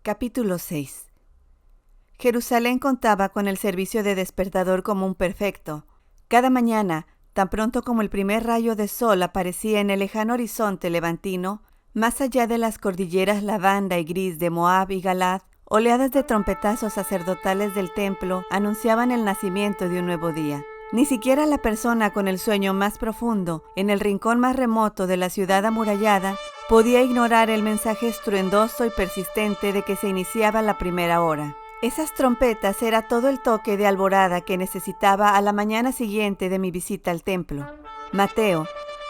Capítulo 6. Jerusalén contaba con el servicio de despertador común perfecto. Cada mañana, tan pronto como el primer rayo de sol aparecía en el lejano horizonte levantino, más allá de las cordilleras lavanda y gris de Moab y Galad, oleadas de trompetazos sacerdotales del templo anunciaban el nacimiento de un nuevo día. Ni siquiera la persona con el sueño más profundo, en el rincón más remoto de la ciudad amurallada, podía ignorar el mensaje estruendoso y persistente de que se iniciaba la primera hora. Esas trompetas era todo el toque de alborada que necesitaba a la mañana siguiente de mi visita al templo. Mateo,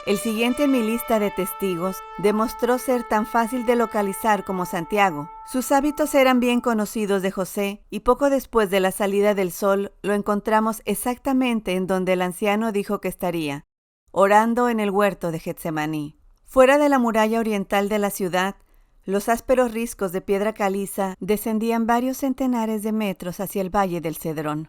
el siguiente en mi lista de testigos, demostró ser tan fácil de localizar como Santiago. Sus hábitos eran bien conocidos de José, y poco después de la salida del sol lo encontramos exactamente en donde el anciano dijo que estaría, orando en el huerto de Getsemaní. Fuera de la muralla oriental de la ciudad, los ásperos riscos de piedra caliza descendían varios centenares de metros hacia el valle del Cedrón.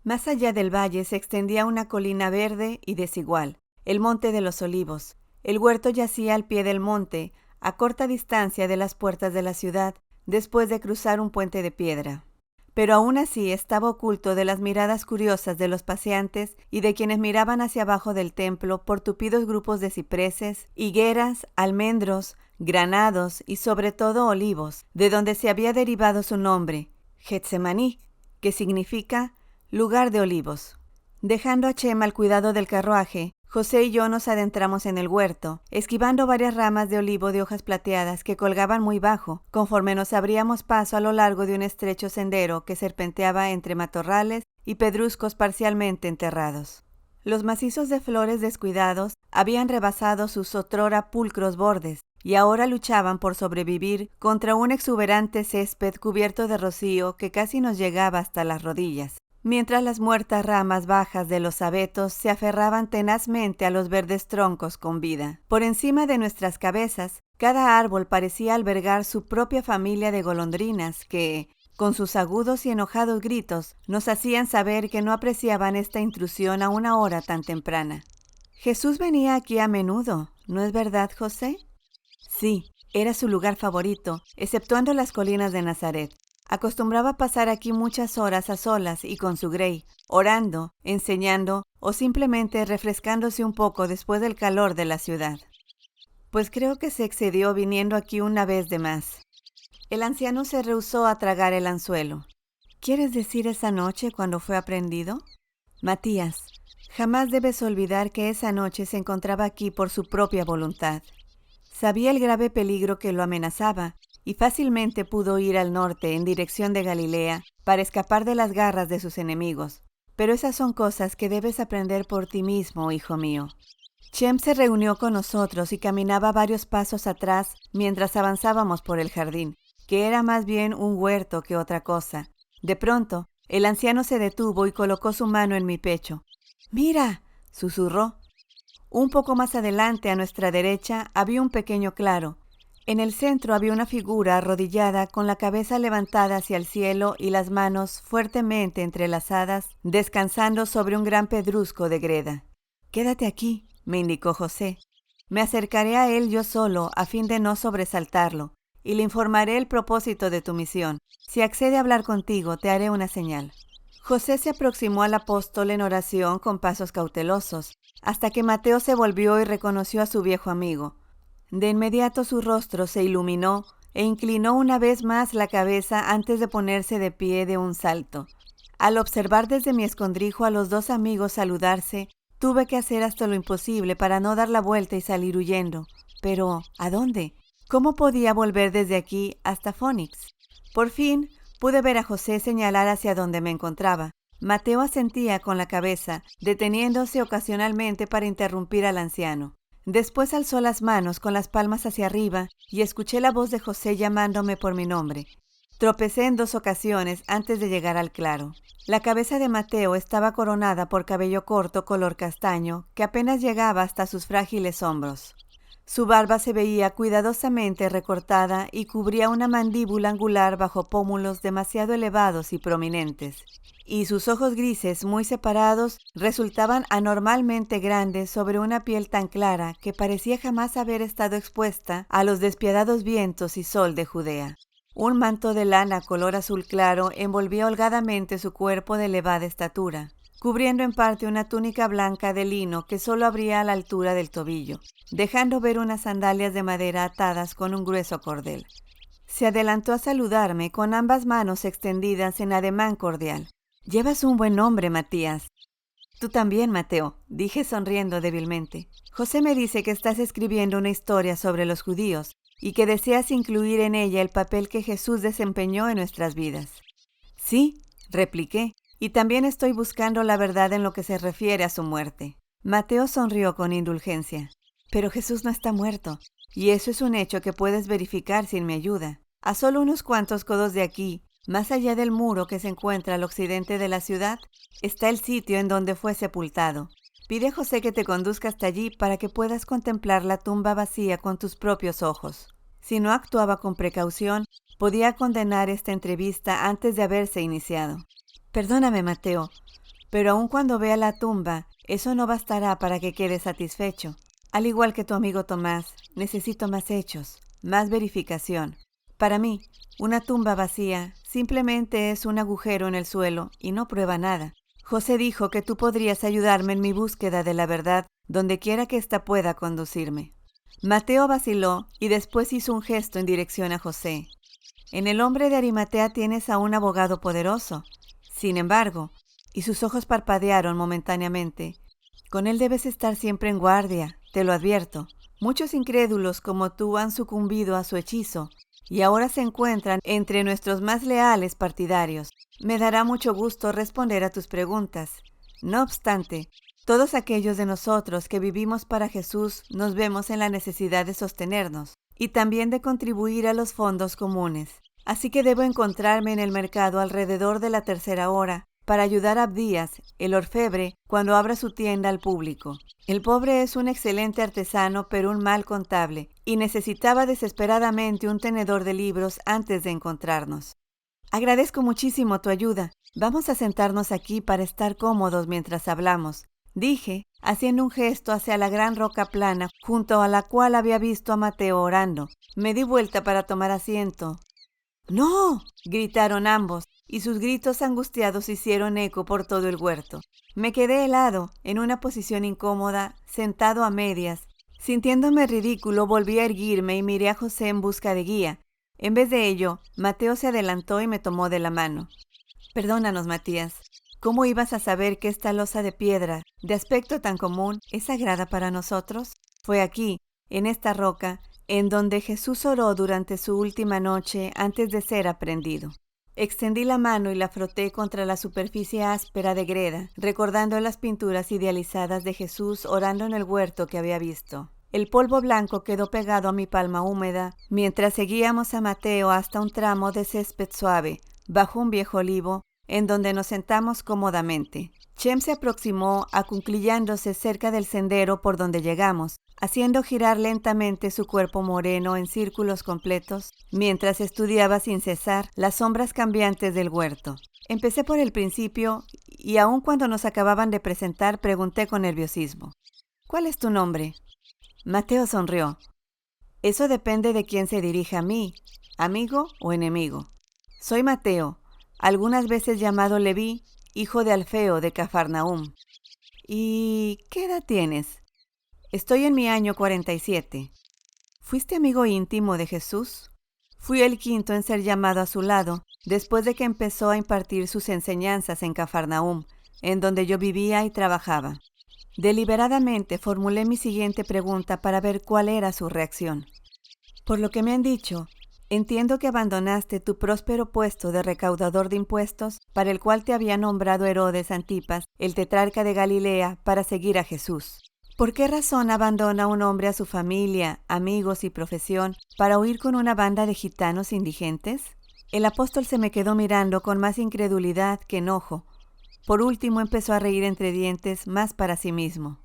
Más allá del valle se extendía una colina verde y desigual, el Monte de los Olivos. El huerto yacía al pie del monte, a corta distancia de las puertas de la ciudad, después de cruzar un puente de piedra. Pero aún así estaba oculto de las miradas curiosas de los paseantes y de quienes miraban hacia abajo del templo por tupidos grupos de cipreses, higueras, almendros, granados y sobre todo olivos, de donde se había derivado su nombre, Getsemaní, que significa lugar de olivos. Dejando a Chema al cuidado del carruaje, José y yo nos adentramos en el huerto, esquivando varias ramas de olivo de hojas plateadas que colgaban muy bajo, conforme nos abríamos paso a lo largo de un estrecho sendero que serpenteaba entre matorrales y pedruscos parcialmente enterrados. Los macizos de flores descuidados habían rebasado sus otrora pulcros bordes, y ahora luchaban por sobrevivir contra un exuberante césped cubierto de rocío que casi nos llegaba hasta las rodillas, mientras las muertas ramas bajas de los abetos se aferraban tenazmente a los verdes troncos con vida. Por encima de nuestras cabezas, cada árbol parecía albergar su propia familia de golondrinas que, con sus agudos y enojados gritos, nos hacían saber que no apreciaban esta intrusión a una hora tan temprana. Jesús venía aquí a menudo, ¿no es verdad, José? Sí, era su lugar favorito, exceptuando las colinas de Nazaret. Acostumbraba pasar aquí muchas horas a solas y con su Grey, orando, enseñando o simplemente refrescándose un poco después del calor de la ciudad. Pues creo que se excedió viniendo aquí una vez de más. El anciano se rehusó a tragar el anzuelo. ¿Quieres decir esa noche cuando fue aprehendido? Matías, jamás debes olvidar que esa noche se encontraba aquí por su propia voluntad. Sabía el grave peligro que lo amenazaba y fácilmente pudo ir al norte en dirección de Galilea para escapar de las garras de sus enemigos. Pero esas son cosas que debes aprender por ti mismo, hijo mío. Shem se reunió con nosotros y caminaba varios pasos atrás mientras avanzábamos por el jardín, que era más bien un huerto que otra cosa. De pronto, el anciano se detuvo y colocó su mano en mi pecho. «¡Mira!», susurró. Un poco más adelante, a nuestra derecha, había un pequeño claro. En el centro había una figura arrodillada con la cabeza levantada hacia el cielo y las manos fuertemente entrelazadas, descansando sobre un gran pedrusco de greda. «Quédate aquí», me indicó José. «Me acercaré a él yo solo, a fin de no sobresaltarlo, y le informaré el propósito de tu misión. Si accede a hablar contigo, te haré una señal». José se aproximó al apóstol en oración con pasos cautelosos, hasta que Mateo se volvió y reconoció a su viejo amigo. De inmediato su rostro se iluminó e inclinó una vez más la cabeza antes de ponerse de pie de un salto. Al observar desde mi escondrijo a los dos amigos saludarse, tuve que hacer hasta lo imposible para no dar la vuelta y salir huyendo. Pero, ¿a dónde? ¿Cómo podía volver desde aquí hasta Phoenix? Por fin, pude ver a José señalar hacia donde me encontraba. Mateo asentía con la cabeza, deteniéndose ocasionalmente para interrumpir al anciano. Después alzó las manos con las palmas hacia arriba y escuché la voz de José llamándome por mi nombre. Tropecé en 2 ocasiones antes de llegar al claro. La cabeza de Mateo estaba coronada por cabello corto color castaño que apenas llegaba hasta sus frágiles hombros. Su barba se veía cuidadosamente recortada y cubría una mandíbula angular bajo pómulos demasiado elevados y prominentes. Y sus ojos grises muy separados resultaban anormalmente grandes sobre una piel tan clara que parecía jamás haber estado expuesta a los despiadados vientos y sol de Judea. Un manto de lana color azul claro envolvía holgadamente su cuerpo de elevada estatura, cubriendo en parte una túnica blanca de lino que solo abría a la altura del tobillo, dejando ver unas sandalias de madera atadas con un grueso cordel. Se adelantó a saludarme con ambas manos extendidas en ademán cordial. «Llevas un buen nombre, Matías». «Tú también, Mateo», dije sonriendo débilmente. «José me dice que estás escribiendo una historia sobre los judíos y que deseas incluir en ella el papel que Jesús desempeñó en nuestras vidas». «Sí», repliqué, «y también estoy buscando la verdad en lo que se refiere a su muerte». Mateo sonrió con indulgencia. «Pero Jesús no está muerto, y eso es un hecho que puedes verificar sin mi ayuda. A solo unos cuantos codos de aquí, más allá del muro que se encuentra al occidente de la ciudad, está el sitio en donde fue sepultado. Pide a José que te conduzca hasta allí para que puedas contemplar la tumba vacía con tus propios ojos». Si no actuaba con precaución, podía condenar esta entrevista antes de haberse iniciado. «Perdóname, Mateo, pero aun cuando vea la tumba, eso no bastará para que quede satisfecho. Al igual que tu amigo Tomás, necesito más hechos, más verificación. Para mí, una tumba vacía simplemente es un agujero en el suelo y no prueba nada. José dijo que tú podrías ayudarme en mi búsqueda de la verdad, donde quiera que ésta pueda conducirme». Mateo vaciló y después hizo un gesto en dirección a José. «En el hombre de Arimatea tienes a un abogado poderoso. Sin embargo», y sus ojos parpadearon momentáneamente, «con él debes estar siempre en guardia, te lo advierto. Muchos incrédulos como tú han sucumbido a su hechizo y ahora se encuentran entre nuestros más leales partidarios. Me dará mucho gusto responder a tus preguntas. No obstante, todos aquellos de nosotros que vivimos para Jesús nos vemos en la necesidad de sostenernos y también de contribuir a los fondos comunes. Así que debo encontrarme en el mercado alrededor de la 3:00 hora para ayudar a Abdías, el orfebre, cuando abra su tienda al público. El pobre es un excelente artesano, pero un mal contable, y necesitaba desesperadamente un tenedor de libros antes de encontrarnos. Agradezco muchísimo tu ayuda. Vamos a sentarnos aquí para estar cómodos mientras hablamos», dije, haciendo un gesto hacia la gran roca plana junto a la cual había visto a Mateo orando. Me di vuelta para tomar asiento. «¡No!», gritaron ambos, y sus gritos angustiados hicieron eco por todo el huerto. Me quedé helado, en una posición incómoda, sentado a medias. Sintiéndome ridículo, volví a erguirme y miré a José en busca de guía. En vez de ello, Mateo se adelantó y me tomó de la mano. «Perdónanos, Matías. ¿Cómo ibas a saber que esta losa de piedra, de aspecto tan común, es sagrada para nosotros? Fue aquí, en esta roca, en donde Jesús oró durante su última noche antes de ser aprehendido». Extendí la mano y la froté contra la superficie áspera de greda, recordando las pinturas idealizadas de Jesús orando en el huerto que había visto. El polvo blanco quedó pegado a mi palma húmeda mientras seguíamos a Mateo hasta un tramo de césped suave, bajo un viejo olivo, en donde nos sentamos cómodamente. Chem se aproximó acuclillándose cerca del sendero por donde llegamos, haciendo girar lentamente su cuerpo moreno en círculos completos, mientras estudiaba sin cesar las sombras cambiantes del huerto. Empecé por el principio y aun cuando nos acababan de presentar pregunté con nerviosismo. «¿Cuál es tu nombre?» Mateo sonrió. «Eso depende de quién se dirija a mí, amigo o enemigo. Soy Mateo, algunas veces llamado Leví, hijo de Alfeo de Cafarnaúm». «¿Y qué edad tienes?» «Estoy en mi año 47. ¿Fuiste amigo íntimo de Jesús?» Fui el quinto en ser llamado a su lado, después de que empezó a impartir sus enseñanzas en Cafarnaúm, en donde yo vivía y trabajaba. Deliberadamente formulé mi siguiente pregunta para ver cuál era su reacción. «Por lo que me han dicho, entiendo que abandonaste tu próspero puesto de recaudador de impuestos, para el cual te había nombrado Herodes Antipas, el tetrarca de Galilea, para seguir a Jesús. ¿Por qué razón abandona un hombre a su familia, amigos y profesión para huir con una banda de gitanos indigentes?» El apóstol se me quedó mirando con más incredulidad que enojo. Por último empezó a reír entre dientes, más para sí mismo.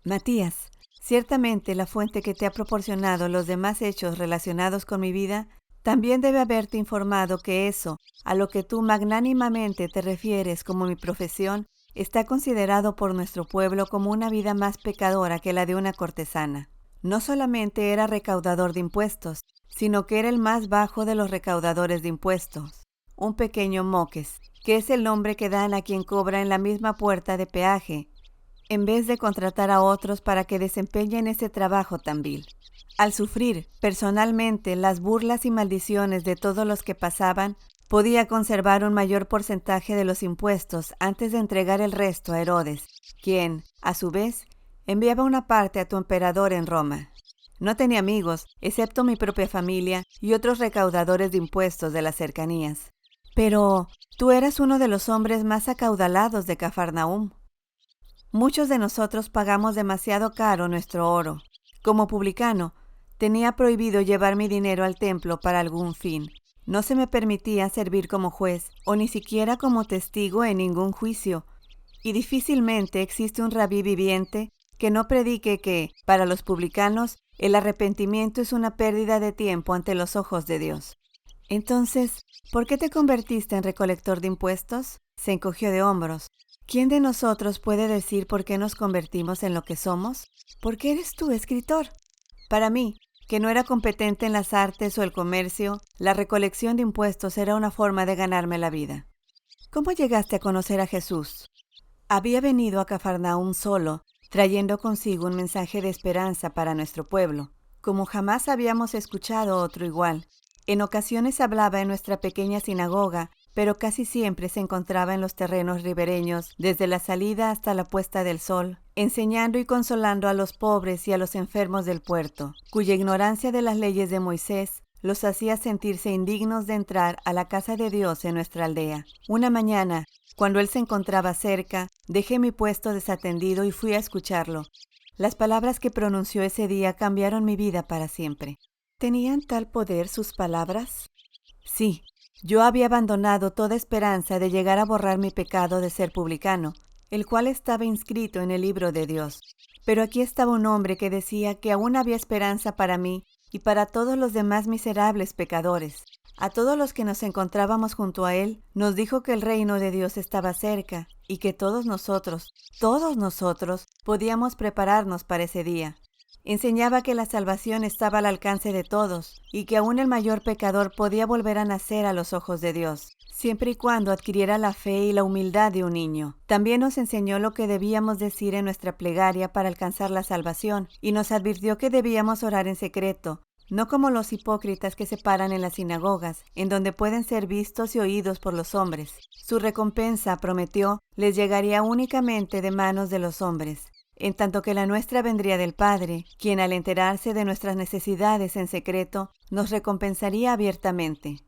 «Matías, ciertamente la fuente que te ha proporcionado los demás hechos relacionados con mi vida también debe haberte informado que eso, a lo que tú magnánimamente te refieres como mi profesión, está considerado por nuestro pueblo como una vida más pecadora que la de una cortesana. No solamente era recaudador de impuestos, sino que era el más bajo de los recaudadores de impuestos, un pequeño moques, que es el nombre que dan a quien cobra en la misma puerta de peaje, en vez de contratar a otros para que desempeñen ese trabajo tan vil. Al sufrir personalmente las burlas y maldiciones de todos los que pasaban, podía conservar un mayor porcentaje de los impuestos antes de entregar el resto a Herodes, quien, a su vez, enviaba una parte a tu emperador en Roma. No tenía amigos, excepto mi propia familia y otros recaudadores de impuestos de las cercanías. Pero tú eras uno de los hombres más acaudalados de Cafarnaúm. Muchos de nosotros pagamos demasiado caro nuestro oro. Como publicano, tenía prohibido llevar mi dinero al templo para algún fin. No se me permitía servir como juez o ni siquiera como testigo en ningún juicio. Y difícilmente existe un rabí viviente que no predique que, para los publicanos, el arrepentimiento es una pérdida de tiempo ante los ojos de Dios. Entonces, ¿por qué te convertiste en recolector de impuestos? Se encogió de hombros. ¿Quién de nosotros puede decir por qué nos convertimos en lo que somos? ¿Por qué eres tú escritor? Para mí, que no era competente en las artes o el comercio, la recolección de impuestos era una forma de ganarme la vida. ¿Cómo llegaste a conocer a Jesús? Había venido a Cafarnaúm solo, trayendo consigo un mensaje de esperanza para nuestro pueblo, como jamás habíamos escuchado otro igual. En ocasiones hablaba en nuestra pequeña sinagoga, pero casi siempre se encontraba en los terrenos ribereños, desde la salida hasta la puesta del sol, enseñando y consolando a los pobres y a los enfermos del puerto, cuya ignorancia de las leyes de Moisés los hacía sentirse indignos de entrar a la casa de Dios en nuestra aldea. Una mañana, cuando él se encontraba cerca, dejé mi puesto desatendido y fui a escucharlo. Las palabras que pronunció ese día cambiaron mi vida para siempre. ¿Tenían tal poder sus palabras? Sí. Yo había abandonado toda esperanza de llegar a borrar mi pecado de ser publicano, el cual estaba inscrito en el libro de Dios. Pero aquí estaba un hombre que decía que aún había esperanza para mí y para todos los demás miserables pecadores. A todos los que nos encontrábamos junto a él, nos dijo que el reino de Dios estaba cerca y que todos nosotros, podíamos prepararnos para ese día. Enseñaba que la salvación estaba al alcance de todos y que aún el mayor pecador podía volver a nacer a los ojos de Dios, siempre y cuando adquiriera la fe y la humildad de un niño. También nos enseñó lo que debíamos decir en nuestra plegaria para alcanzar la salvación y nos advirtió que debíamos orar en secreto, no como los hipócritas que se paran en las sinagogas, en donde pueden ser vistos y oídos por los hombres. Su recompensa, prometió, les llegaría únicamente de manos de los hombres, en tanto que la nuestra vendría del Padre, quien al enterarse de nuestras necesidades en secreto, nos recompensaría abiertamente.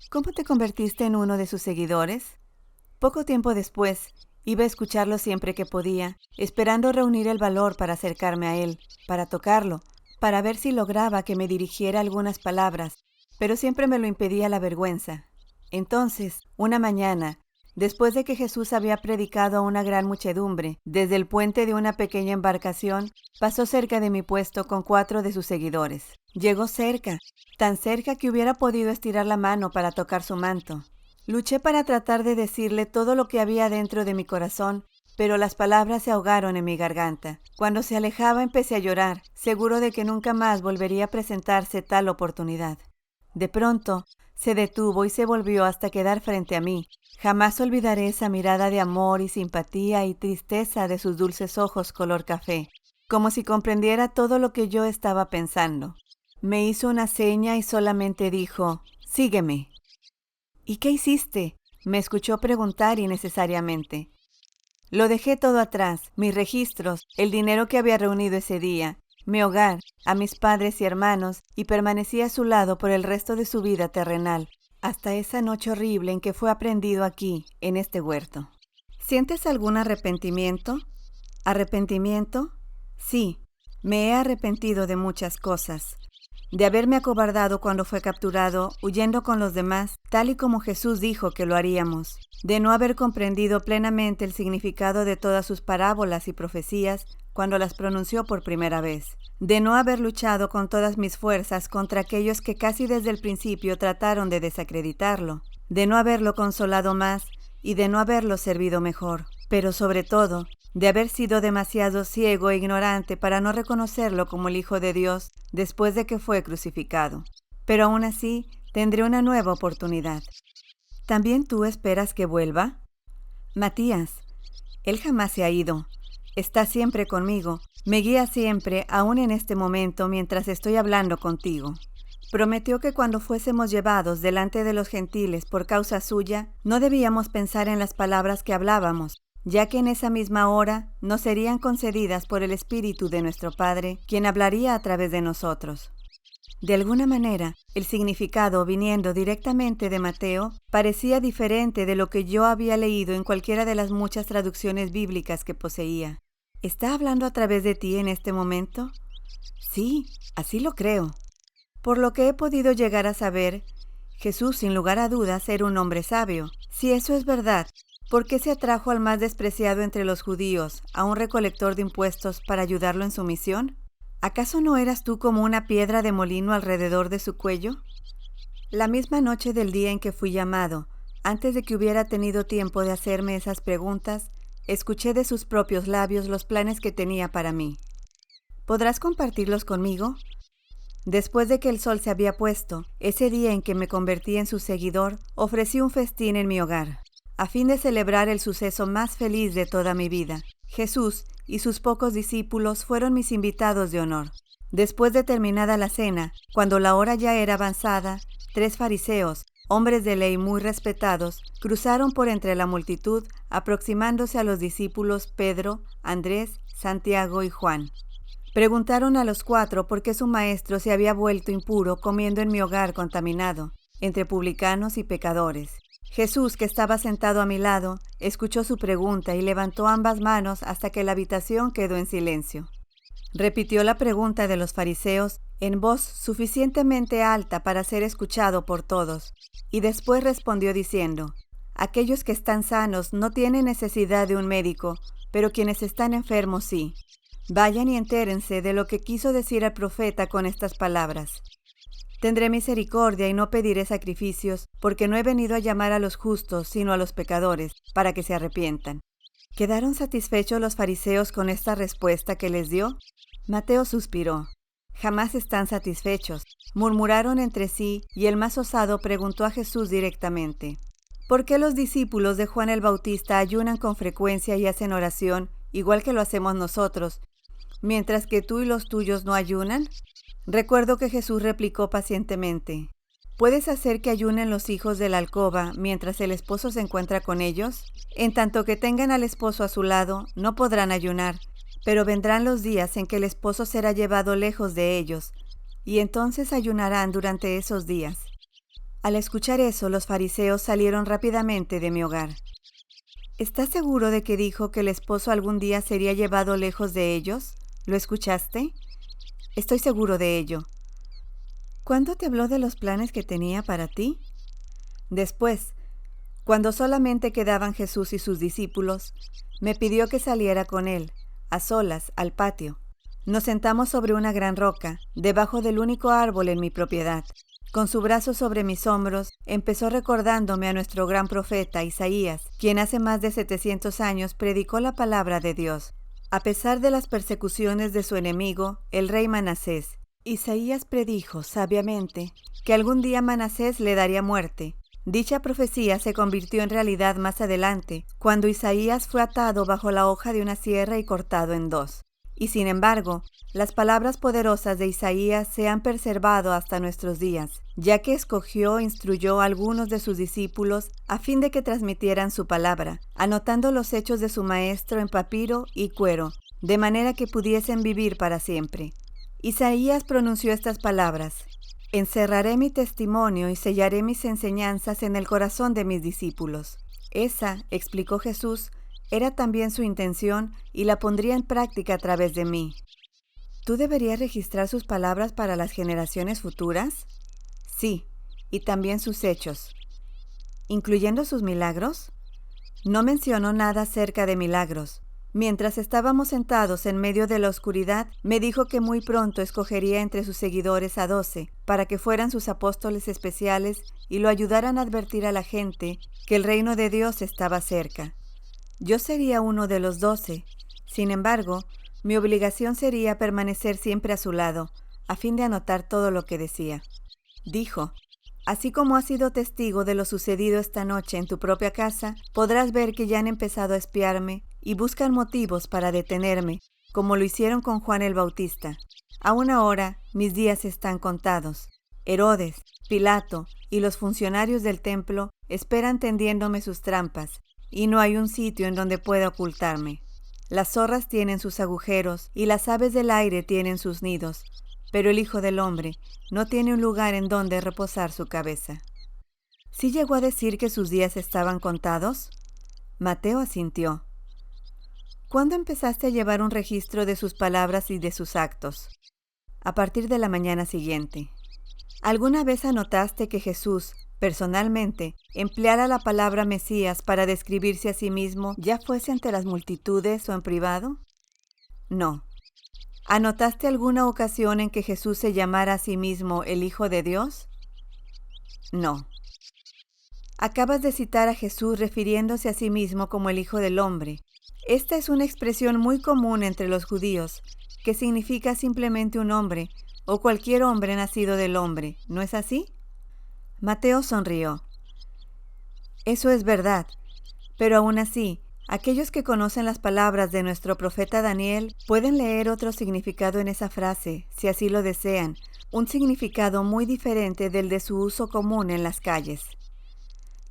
¿Cómo te convertiste en uno de sus seguidores? Poco tiempo después, iba a escucharlo siempre que podía, esperando reunir el valor para acercarme a él, para tocarlo, para ver si lograba que me dirigiera algunas palabras, pero siempre me lo impedía la vergüenza. Entonces, una mañana, después de que Jesús había predicado a una gran muchedumbre, desde el puente de una pequeña embarcación, pasó cerca de mi puesto con 4 de sus seguidores. Llegó cerca, tan cerca que hubiera podido estirar la mano para tocar su manto. Luché para tratar de decirle todo lo que había dentro de mi corazón, pero las palabras se ahogaron en mi garganta. Cuando se alejaba empecé a llorar, seguro de que nunca más volvería a presentarse tal oportunidad. De pronto, se detuvo y se volvió hasta quedar frente a mí. Jamás olvidaré esa mirada de amor y simpatía y tristeza de sus dulces ojos color café, como si comprendiera todo lo que yo estaba pensando. Me hizo una seña y solamente dijo, «Sígueme». «¿Y qué hiciste?», me escuchó preguntar innecesariamente. Lo dejé todo atrás, mis registros, el dinero que había reunido ese día, mi hogar, a mis padres y hermanos, y permanecí a su lado por el resto de su vida terrenal, hasta esa noche horrible en que fue aprendido aquí, en este huerto. ¿Sientes algún arrepentimiento? ¿Arrepentimiento? Sí, me he arrepentido de muchas cosas. De haberme acobardado cuando fue capturado, huyendo con los demás, tal y como Jesús dijo que lo haríamos. De no haber comprendido plenamente el significado de todas sus parábolas y profecías cuando las pronunció por primera vez. De no haber luchado con todas mis fuerzas contra aquellos que casi desde el principio trataron de desacreditarlo. De no haberlo consolado más y de no haberlo servido mejor. Pero sobre todo, de haber sido demasiado ciego e ignorante para no reconocerlo como el Hijo de Dios después de que fue crucificado. pero aún así tendré una nueva oportunidad. ¿También tú esperas que vuelva? Matías, él jamás se ha ido. Está siempre conmigo, me guía siempre, aún en este momento mientras estoy hablando contigo. Prometió que cuando fuésemos llevados delante de los gentiles por causa suya, no debíamos pensar en las palabras que hablábamos, ya que en esa misma hora nos serían concedidas por el Espíritu de nuestro Padre, quien hablaría a través de nosotros. De alguna manera, el significado viniendo directamente de Mateo parecía diferente de lo que yo había leído en cualquiera de las muchas traducciones bíblicas que poseía. ¿Está hablando a través de ti en este momento? Sí, así lo creo. Por lo que he podido llegar a saber, Jesús, sin lugar a dudas, era un hombre sabio. Si eso es verdad, ¿por qué se atrajo al más despreciado entre los judíos, a un recolector de impuestos, para ayudarlo en su misión? ¿Acaso no eras tú como una piedra de molino alrededor de su cuello? La misma noche del día en que fui llamado, antes de que hubiera tenido tiempo de hacerme esas preguntas, escuché de sus propios labios los planes que tenía para mí. ¿Podrás compartirlos conmigo? Después de que el sol se había puesto, ese día en que me convertí en su seguidor, ofrecí un festín en mi hogar, a fin de celebrar el suceso más feliz de toda mi vida. Jesús y sus pocos discípulos fueron mis invitados de honor. Después de terminada la cena, cuando la hora ya era avanzada, 3 fariseos, hombres de ley muy respetados, cruzaron por entre la multitud, aproximándose a los discípulos Pedro, Andrés, Santiago y Juan. Preguntaron a los 4 por qué su maestro se había vuelto impuro comiendo en mi hogar contaminado, entre publicanos y pecadores. Jesús, que estaba sentado a mi lado, escuchó su pregunta y levantó ambas manos hasta que la habitación quedó en silencio. Repitió la pregunta de los fariseos en voz suficientemente alta para ser escuchado por todos, y después respondió diciendo: aquellos que están sanos no tienen necesidad de un médico, pero quienes están enfermos sí. Vayan y entérense de lo que quiso decir el profeta con estas palabras. Tendré misericordia y no pediré sacrificios, porque no he venido a llamar a los justos, sino a los pecadores, para que se arrepientan. ¿Quedaron satisfechos los fariseos con esta respuesta que les dio? Mateo suspiró. Jamás están satisfechos. Murmuraron entre sí, y el más osado preguntó a Jesús directamente: ¿por qué los discípulos de Juan el Bautista ayunan con frecuencia y hacen oración, igual que lo hacemos nosotros, mientras que tú y los tuyos no ayunan? Recuerdo que Jesús replicó pacientemente: ¿puedes hacer que ayunen los hijos de la alcoba mientras el esposo se encuentra con ellos? En tanto que tengan al esposo a su lado, no podrán ayunar, pero vendrán los días en que el esposo será llevado lejos de ellos, y entonces ayunarán durante esos días. Al escuchar eso, los fariseos salieron rápidamente de mi hogar. ¿Estás seguro de que dijo que el esposo algún día sería llevado lejos de ellos? ¿Lo escuchaste? Estoy seguro de ello. ¿Cuándo te habló de los planes que tenía para ti? Después, cuando solamente quedaban Jesús y sus discípulos, me pidió que saliera con él, a solas, al patio. Nos sentamos sobre una gran roca, debajo del único árbol en mi propiedad. Con su brazo sobre mis hombros, empezó recordándome a nuestro gran profeta Isaías, quien hace más de 700 años predicó la palabra de Dios. A pesar de las persecuciones de su enemigo, el rey Manasés, Isaías predijo sabiamente que algún día Manasés le daría muerte. Dicha profecía se convirtió en realidad más adelante, cuando Isaías fue atado bajo la hoja de una sierra y cortado en 2. Y sin embargo, las palabras poderosas de Isaías se han preservado hasta nuestros días, ya que escogió e instruyó a algunos de sus discípulos a fin de que transmitieran su palabra, anotando los hechos de su maestro en papiro y cuero, de manera que pudiesen vivir para siempre. Isaías pronunció estas palabras: encerraré mi testimonio y sellaré mis enseñanzas en el corazón de mis discípulos. Esa, explicó Jesús, era también su intención y la pondría en práctica a través de mí. ¿Tú deberías registrar sus palabras para las generaciones futuras? Sí, y también sus hechos. ¿Incluyendo sus milagros? No mencionó nada acerca de milagros. Mientras estábamos sentados en medio de la oscuridad, me dijo que muy pronto escogería entre sus seguidores a 12, para que fueran sus apóstoles especiales y lo ayudaran a advertir a la gente que el reino de Dios estaba cerca. Yo sería uno de los 12. Sin embargo, mi obligación sería permanecer siempre a su lado, a fin de anotar todo lo que decía. Dijo: así como has sido testigo de lo sucedido esta noche en tu propia casa, podrás ver que ya han empezado a espiarme y buscan motivos para detenerme, como lo hicieron con Juan el Bautista. Aún ahora mis días están contados. Herodes, Pilato y los funcionarios del templo esperan tendiéndome sus trampas, y no hay un sitio en donde pueda ocultarme. Las zorras tienen sus agujeros y las aves del aire tienen sus nidos, pero el Hijo del Hombre no tiene un lugar en donde reposar su cabeza. ¿Sí llegó a decir que sus días estaban contados? Mateo asintió. ¿Cuándo empezaste a llevar un registro de sus palabras y de sus actos? A partir de la mañana siguiente. ¿Alguna vez anotaste que Jesús, personalmente, empleara la palabra Mesías para describirse a sí mismo, ya fuese ante las multitudes o en privado? No. ¿Anotaste alguna ocasión en que Jesús se llamara a sí mismo el Hijo de Dios? No. Acabas de citar a Jesús refiriéndose a sí mismo como el Hijo del Hombre. Esta es una expresión muy común entre los judíos, que significa simplemente un hombre, o cualquier hombre nacido del hombre, ¿no es así? Mateo sonrió. Eso es verdad, pero aún así, aquellos que conocen las palabras de nuestro profeta Daniel pueden leer otro significado en esa frase, si así lo desean, un significado muy diferente del de su uso común en las calles.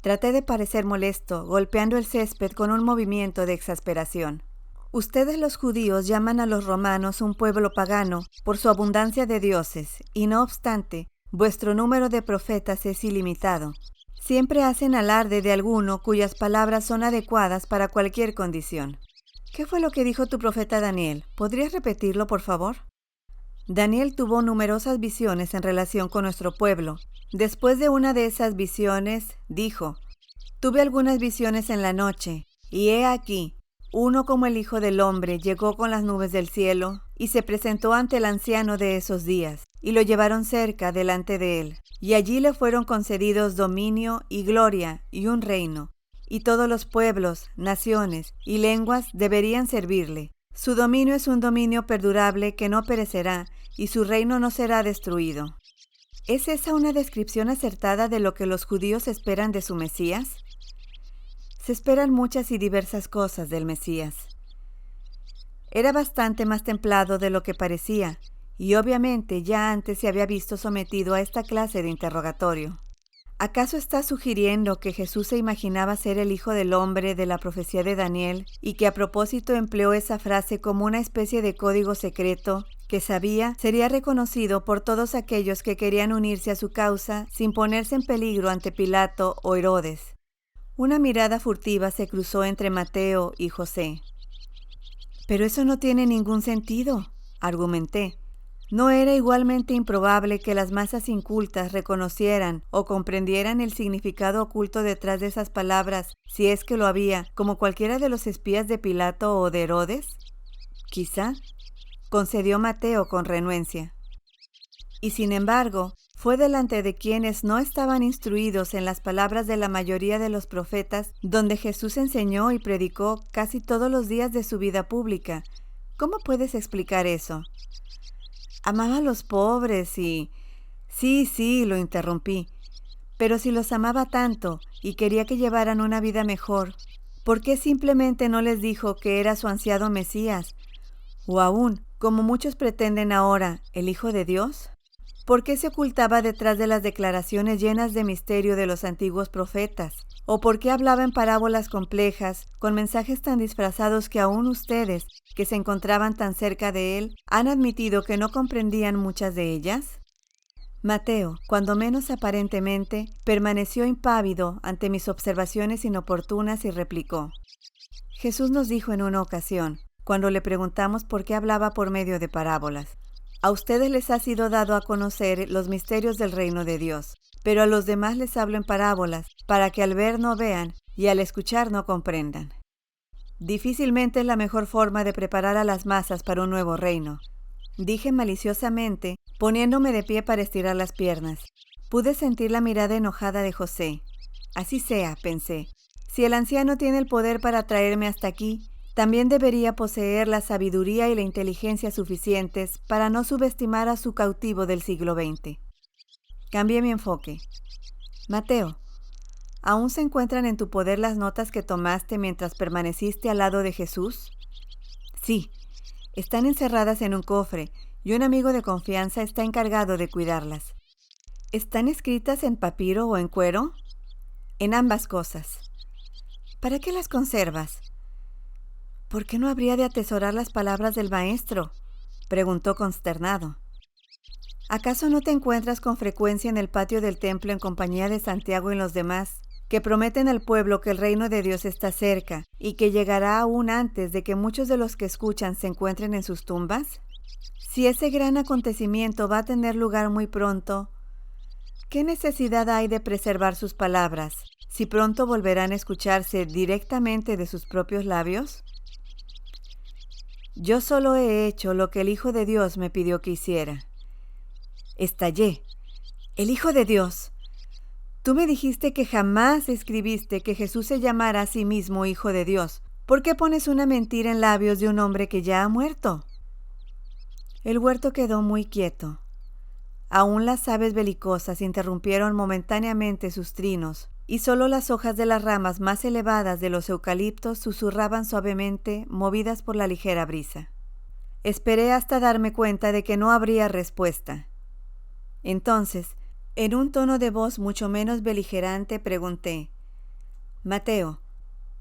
Traté de parecer molesto, golpeando el césped con un movimiento de exasperación. Ustedes los judíos llaman a los romanos un pueblo pagano por su abundancia de dioses, y no obstante, vuestro número de profetas es ilimitado. Siempre hacen alarde de alguno cuyas palabras son adecuadas para cualquier condición. ¿Qué fue lo que dijo tu profeta Daniel? ¿Podrías repetirlo, por favor? Daniel tuvo numerosas visiones en relación con nuestro pueblo. Después de una de esas visiones, dijo: tuve algunas visiones en la noche, y he aquí, uno como el Hijo del Hombre llegó con las nubes del cielo y se presentó ante el anciano de esos días, y lo llevaron cerca delante de él. Y allí le fueron concedidos dominio y gloria y un reino, y todos los pueblos, naciones y lenguas deberían servirle. Su dominio es un dominio perdurable que no perecerá, y su reino no será destruido. ¿Es esa una descripción acertada de lo que los judíos esperan de su Mesías? Se esperan muchas y diversas cosas del Mesías. Era bastante más templado de lo que parecía, y obviamente ya antes se había visto sometido a esta clase de interrogatorio. ¿Acaso está sugiriendo que Jesús se imaginaba ser el Hijo del Hombre de la profecía de Daniel y que a propósito empleó esa frase como una especie de código secreto que sabía sería reconocido por todos aquellos que querían unirse a su causa sin ponerse en peligro ante Pilato o Herodes? Una mirada furtiva se cruzó entre Mateo y José. «Pero eso no tiene ningún sentido», argumenté. ¿No era igualmente improbable que las masas incultas reconocieran o comprendieran el significado oculto detrás de esas palabras, si es que lo había, como cualquiera de los espías de Pilato o de Herodes? Quizá, concedió Mateo con renuencia. Y sin embargo, fue delante de quienes no estaban instruidos en las palabras de la mayoría de los profetas, donde Jesús enseñó y predicó casi todos los días de su vida pública. ¿Cómo puedes explicar eso? Amaba a los pobres y... Sí, lo interrumpí. Pero si los amaba tanto y quería que llevaran una vida mejor, ¿por qué simplemente no les dijo que era su ansiado Mesías? O aún, como muchos pretenden ahora, el Hijo de Dios. ¿Por qué se ocultaba detrás de las declaraciones llenas de misterio de los antiguos profetas? ¿O por qué hablaba en parábolas complejas, con mensajes tan disfrazados que aún ustedes, que se encontraban tan cerca de él, han admitido que no comprendían muchas de ellas? Mateo, cuando menos aparentemente, permaneció impávido ante mis observaciones inoportunas y replicó: Jesús nos dijo en una ocasión, cuando le preguntamos por qué hablaba por medio de parábolas: a ustedes les ha sido dado a conocer los misterios del reino de Dios, pero a los demás les hablo en parábolas, para que al ver no vean y al escuchar no comprendan. Difícilmente es la mejor forma de preparar a las masas para un nuevo reino, dije maliciosamente, poniéndome de pie para estirar las piernas. Pude sentir la mirada enojada de José. Así sea, pensé. Si el anciano tiene el poder para traerme hasta aquí, también debería poseer la sabiduría y la inteligencia suficientes para no subestimar a su cautivo del siglo XX. Cambié mi enfoque. Mateo, ¿aún se encuentran en tu poder las notas que tomaste mientras permaneciste al lado de Jesús? Sí, están encerradas en un cofre y un amigo de confianza está encargado de cuidarlas. ¿Están escritas en papiro o en cuero? En ambas cosas. ¿Para qué las conservas? ¿Por qué no habría de atesorar las palabras del Maestro?, preguntó consternado. ¿Acaso no te encuentras con frecuencia en el patio del templo en compañía de Santiago y los demás, que prometen al pueblo que el reino de Dios está cerca y que llegará aún antes de que muchos de los que escuchan se encuentren en sus tumbas? Si ese gran acontecimiento va a tener lugar muy pronto, ¿qué necesidad hay de preservar sus palabras, si pronto volverán a escucharse directamente de sus propios labios? Yo solo he hecho lo que el Hijo de Dios me pidió que hiciera. Estallé. ¡El Hijo de Dios! Tú me dijiste que jamás escribiste que Jesús se llamara a sí mismo Hijo de Dios. ¿Por qué pones una mentira en labios de un hombre que ya ha muerto? El huerto quedó muy quieto. Aún las aves belicosas interrumpieron momentáneamente sus trinos, y solo las hojas de las ramas más elevadas de los eucaliptos susurraban suavemente, movidas por la ligera brisa. Esperé hasta darme cuenta de que no habría respuesta. Entonces, en un tono de voz mucho menos beligerante, pregunté: Mateo,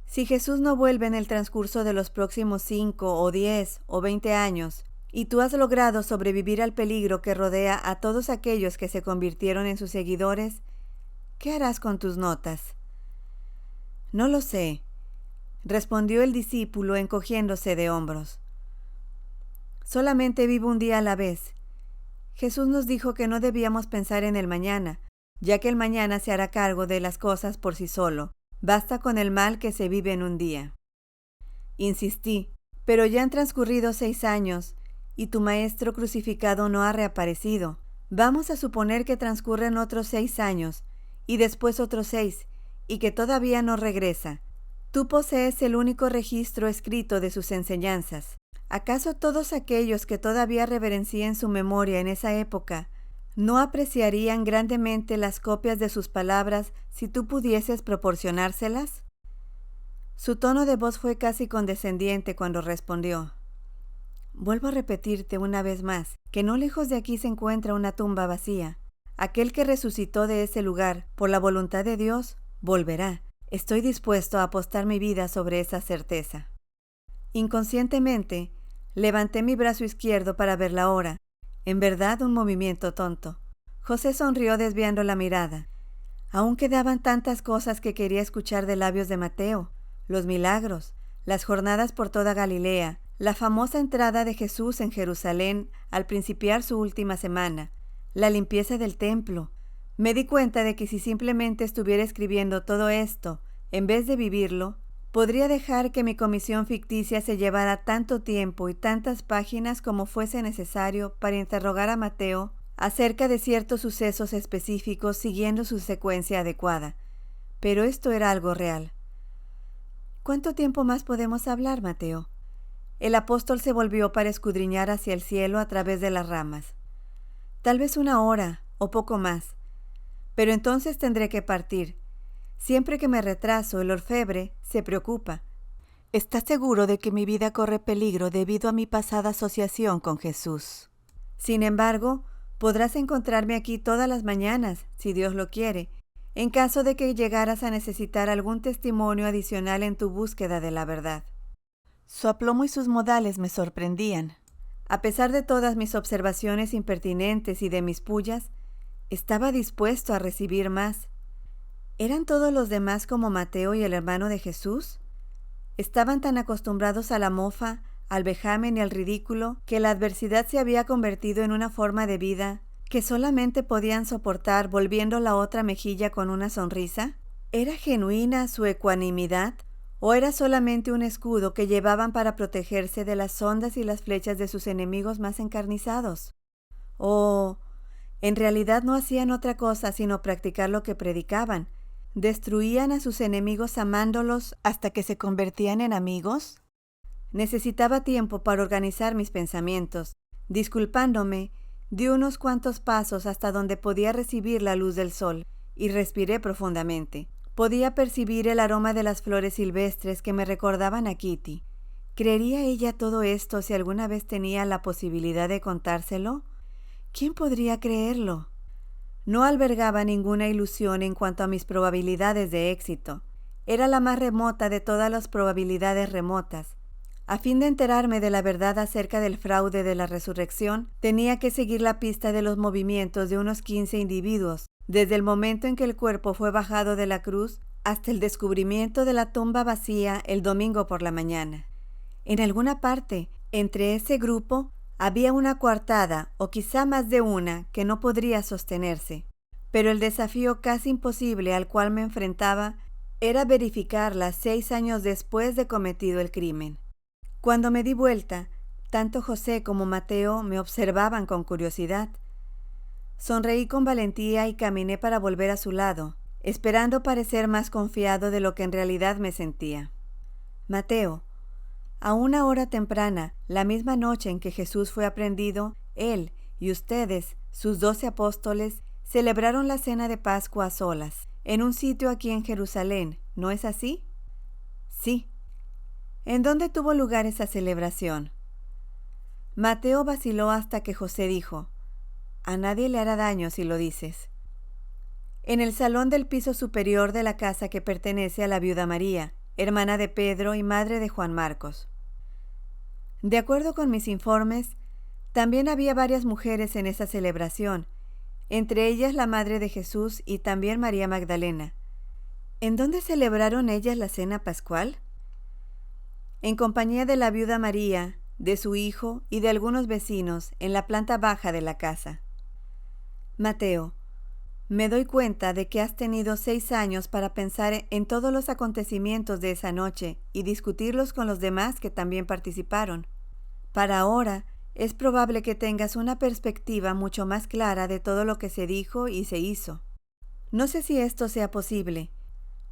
si Jesús no vuelve en el transcurso de los próximos 5 o 10 o 20 años, y tú has logrado sobrevivir al peligro que rodea a todos aquellos que se convirtieron en sus seguidores, ¿qué harás con tus notas? No lo sé, respondió el discípulo encogiéndose de hombros. Solamente vivo un día a la vez. Jesús nos dijo que no debíamos pensar en el mañana, ya que el mañana se hará cargo de las cosas por sí solo. Basta con el mal que se vive en un día. Insistí, pero ya han transcurrido 6 años, y tu maestro crucificado no ha reaparecido. Vamos a suponer que transcurren otros 6 años, y después otros 6, y que todavía no regresa. Tú posees el único registro escrito de sus enseñanzas. ¿Acaso todos aquellos que todavía reverencien su memoria en esa época no apreciarían grandemente las copias de sus palabras si tú pudieses proporcionárselas? Su tono de voz fue casi condescendiente cuando respondió: Vuelvo a repetirte una vez más que no lejos de aquí se encuentra una tumba vacía. Aquel que resucitó de ese lugar, por la voluntad de Dios, volverá. Estoy dispuesto a apostar mi vida sobre esa certeza. Inconscientemente, levanté mi brazo izquierdo para ver la hora. En verdad, un movimiento tonto. José sonrió desviando la mirada. Aún quedaban tantas cosas que quería escuchar de labios de Mateo: los milagros, las jornadas por toda Galilea, la famosa entrada de Jesús en Jerusalén al principiar su última semana, la limpieza del templo. Me di cuenta de que si simplemente estuviera escribiendo todo esto, en vez de vivirlo, podría dejar que mi comisión ficticia se llevara tanto tiempo y tantas páginas como fuese necesario para interrogar a Mateo acerca de ciertos sucesos específicos siguiendo su secuencia adecuada. Pero esto era algo real. ¿Cuánto tiempo más podemos hablar, Mateo? El apóstol se volvió para escudriñar hacia el cielo a través de las ramas. Tal vez 1 hora o poco más. Pero entonces tendré que partir. Siempre que me retraso, el orfebre se preocupa. ¿Estás seguro de que mi vida corre peligro debido a mi pasada asociación con Jesús? Sin embargo, podrás encontrarme aquí todas las mañanas, si Dios lo quiere, en caso de que llegaras a necesitar algún testimonio adicional en tu búsqueda de la verdad. Su aplomo y sus modales me sorprendían. A pesar de todas mis observaciones impertinentes y de mis pullas, estaba dispuesto a recibir más. ¿Eran todos los demás como Mateo y el hermano de Jesús? Estaban tan acostumbrados a la mofa, al vejamen y al ridículo, que la adversidad se había convertido en una forma de vida que solamente podían soportar volviendo la otra mejilla con una sonrisa. ¿Era genuina su ecuanimidad? ¿O era solamente un escudo que llevaban para protegerse de las ondas y las flechas de sus enemigos más encarnizados? ¿O en realidad no hacían otra cosa sino practicar lo que predicaban? ¿Destruían a sus enemigos amándolos hasta que se convertían en amigos? Necesitaba tiempo para organizar mis pensamientos, disculpándome Di unos cuantos pasos hasta donde podía recibir la luz del sol y respiré profundamente. Podía percibir el aroma de las flores silvestres que me recordaban a Kitty. ¿Creería ella todo esto si alguna vez tenía la posibilidad de contárselo? ¿Quién podría creerlo? No albergaba ninguna ilusión en cuanto a mis probabilidades de éxito. Era la más remota de todas las probabilidades remotas. A fin de enterarme de la verdad acerca del fraude de la resurrección, tenía que seguir la pista de los movimientos de unos 15 individuos, desde el momento en que el cuerpo fue bajado de la cruz hasta el descubrimiento de la tumba vacía el domingo por la mañana. En alguna parte, entre ese grupo, había una coartada, o quizá más de una, que no podría sostenerse. Pero el desafío casi imposible al cual me enfrentaba era verificarla 6 años después de cometido el crimen. Cuando me di vuelta, tanto José como Mateo me observaban con curiosidad. Sonreí con valentía y caminé para volver a su lado, esperando parecer más confiado de lo que en realidad me sentía. Mateo, a una hora temprana, la misma noche en que Jesús fue aprehendido, él y ustedes, sus 12 apóstoles, celebraron la cena de Pascua a solas, en un sitio aquí en Jerusalén, ¿no es así? Sí. ¿En dónde tuvo lugar esa celebración? Mateo vaciló hasta que José dijo: a nadie le hará daño si lo dices. En el salón del piso superior de la casa que pertenece a la viuda María, hermana de Pedro y madre de Juan Marcos. De acuerdo con mis informes, también había varias mujeres en esa celebración, entre ellas la madre de Jesús y también María Magdalena. ¿En dónde celebraron ellas la cena pascual? En compañía de la viuda María, de su hijo y de algunos vecinos en la planta baja de la casa. Mateo, me doy cuenta de que has tenido 6 años para pensar en todos los acontecimientos de esa noche y discutirlos con los demás que también participaron. Para ahora, es probable que tengas una perspectiva mucho más clara de todo lo que se dijo y se hizo. No sé si esto sea posible,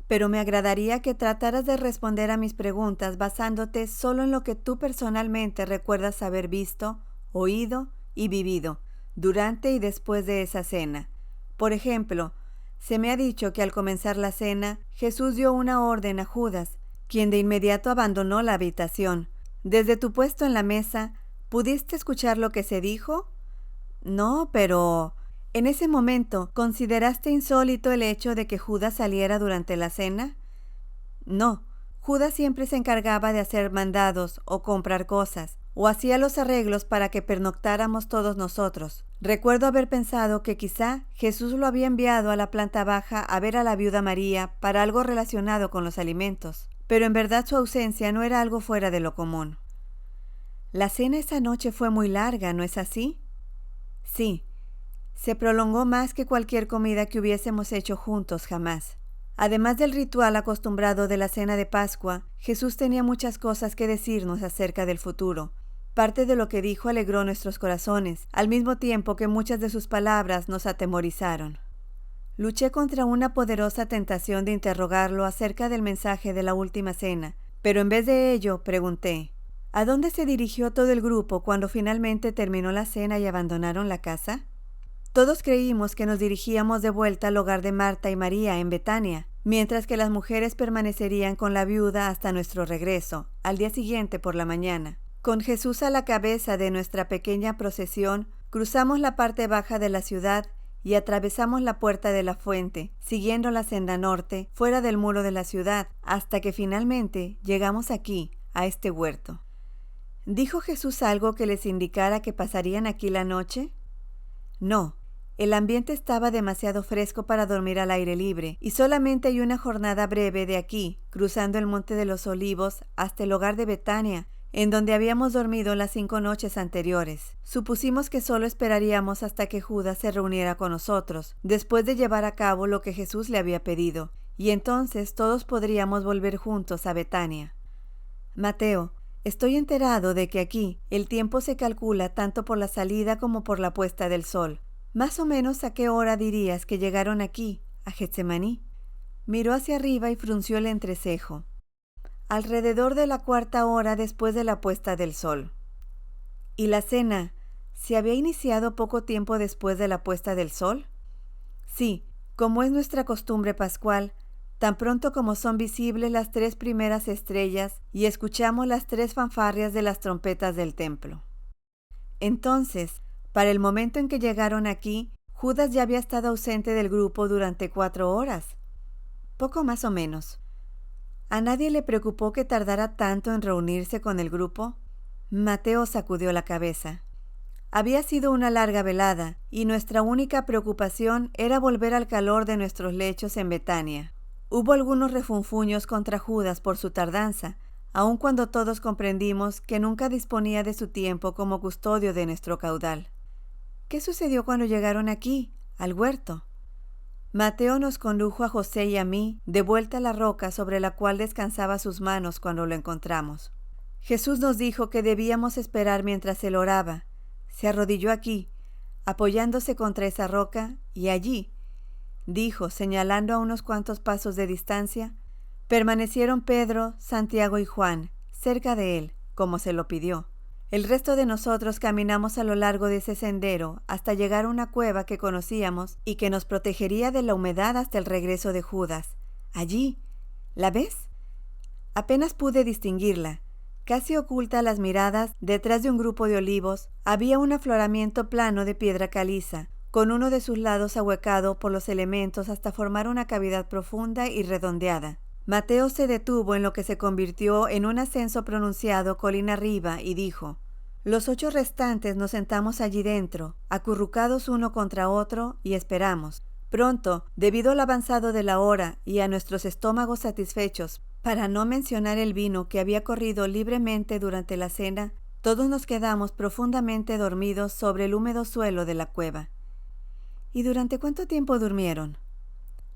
pero me agradaría que trataras de responder a mis preguntas basándote solo en lo que tú personalmente recuerdas haber visto, oído y vivido durante y después de esa cena. Por ejemplo, se me ha dicho que al comenzar la cena, Jesús dio una orden a Judas, quien de inmediato abandonó la habitación. Desde tu puesto en la mesa, ¿pudiste escuchar lo que se dijo? No, pero... ¿En ese momento consideraste insólito el hecho de que Judas saliera durante la cena? No, Judas siempre se encargaba de hacer mandados o comprar cosas, o hacía los arreglos para que pernoctáramos todos nosotros. Recuerdo haber pensado que quizá Jesús lo había enviado a la planta baja a ver a la viuda María para algo relacionado con los alimentos, pero en verdad su ausencia no era algo fuera de lo común. La cena esa noche fue muy larga, ¿no es así? Sí. Se prolongó más que cualquier comida que hubiésemos hecho juntos jamás. Además del ritual acostumbrado de la cena de Pascua, Jesús tenía muchas cosas que decirnos acerca del futuro. Parte de lo que dijo alegró nuestros corazones, al mismo tiempo que muchas de sus palabras nos atemorizaron. Luché contra una poderosa tentación de interrogarlo acerca del mensaje de la última cena, pero en vez de ello pregunté: ¿a dónde se dirigió todo el grupo cuando finalmente terminó la cena y abandonaron la casa? Todos creímos que nos dirigíamos de vuelta al hogar de Marta y María en Betania, mientras que las mujeres permanecerían con la viuda hasta nuestro regreso, al día siguiente por la mañana. Con Jesús a la cabeza de nuestra pequeña procesión, cruzamos la parte baja de la ciudad y atravesamos la puerta de la fuente, siguiendo la senda norte, fuera del muro de la ciudad, hasta que finalmente llegamos aquí, a este huerto. ¿Dijo Jesús algo que les indicara que pasarían aquí la noche? No. El ambiente estaba demasiado fresco para dormir al aire libre, y solamente hay una jornada breve de aquí, cruzando el Monte de los Olivos, hasta el hogar de Betania, en donde habíamos dormido las 5 noches anteriores. Supusimos que solo esperaríamos hasta que Judas se reuniera con nosotros, después de llevar a cabo lo que Jesús le había pedido, y entonces todos podríamos volver juntos a Betania. Mateo, estoy enterado de que aquí el tiempo se calcula tanto por la salida como por la puesta del sol. ¿Más o menos a qué hora dirías que llegaron aquí, a Getsemaní? Miró hacia arriba y frunció el entrecejo. Alrededor de la 4ª hora después de la puesta del sol. ¿Y la cena ¿Se había iniciado poco tiempo después de la puesta del sol? Sí, como es nuestra costumbre pascual, tan pronto como son visibles las 3 primeras estrellas y escuchamos las 3 fanfarrias de las trompetas del templo. Entonces, para el momento en que llegaron aquí, Judas ya había estado ausente del grupo durante 4 horas. Poco más o menos. ¿A nadie le preocupó que tardara tanto en reunirse con el grupo? Mateo sacudió la cabeza. Había sido una larga velada, y nuestra única preocupación era volver al calor de nuestros lechos en Betania. Hubo algunos refunfuños contra Judas por su tardanza, aun cuando todos comprendimos que nunca disponía de su tiempo como custodio de nuestro caudal. ¿Qué sucedió cuando llegaron aquí, al huerto? Mateo nos condujo a José y a mí de vuelta a la roca sobre la cual descansaba sus manos cuando lo encontramos. Jesús nos dijo que debíamos esperar mientras él oraba. Se arrodilló aquí, apoyándose contra esa roca, y allí, dijo, señalando a unos cuantos pasos de distancia, permanecieron Pedro, Santiago y Juan, cerca de él, como se lo pidió. El resto de nosotros caminamos a lo largo de ese sendero hasta llegar a una cueva que conocíamos y que nos protegería de la humedad hasta el regreso de Judas. Allí, ¿la ves? Apenas pude distinguirla. Casi oculta a las miradas, detrás de un grupo de olivos, había un afloramiento plano de piedra caliza, con uno de sus lados ahuecado por los elementos hasta formar una cavidad profunda y redondeada. Mateo se detuvo en lo que se convirtió en un ascenso pronunciado colina arriba y dijo: los 8 restantes nos sentamos allí dentro, acurrucados uno contra otro, y esperamos. Pronto, debido al avanzado de la hora y a nuestros estómagos satisfechos, para no mencionar el vino que había corrido libremente durante la cena, todos nos quedamos profundamente dormidos sobre el húmedo suelo de la cueva. ¿Y durante cuánto tiempo durmieron?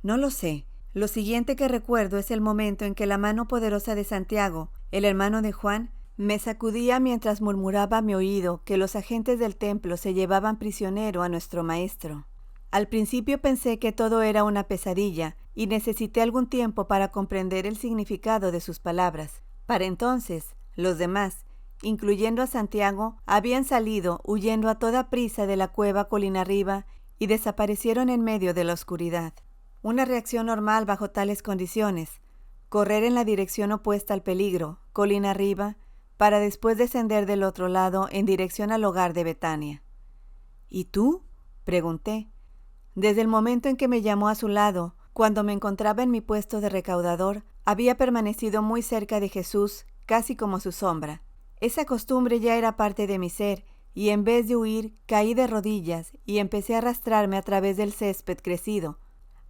No lo sé. Lo siguiente que recuerdo es el momento en que la mano poderosa de Santiago, el hermano de Juan, me sacudía mientras murmuraba a mi oído que los agentes del templo se llevaban prisionero a nuestro maestro. Al principio pensé que todo era una pesadilla y necesité algún tiempo para comprender el significado de sus palabras. Para entonces, los demás, incluyendo a Santiago, habían salido huyendo a toda prisa de la cueva colina arriba y desaparecieron en medio de la oscuridad. Una reacción normal bajo tales condiciones: correr en la dirección opuesta al peligro, colina arriba, para después descender del otro lado en dirección al hogar de Betania. ¿Y tú?, pregunté. Desde el momento en que me llamó a su lado, cuando me encontraba en mi puesto de recaudador, había permanecido muy cerca de Jesús, casi como su sombra. Esa costumbre ya era parte de mi ser, y en vez de huir, caí de rodillas y empecé a arrastrarme a través del césped crecido,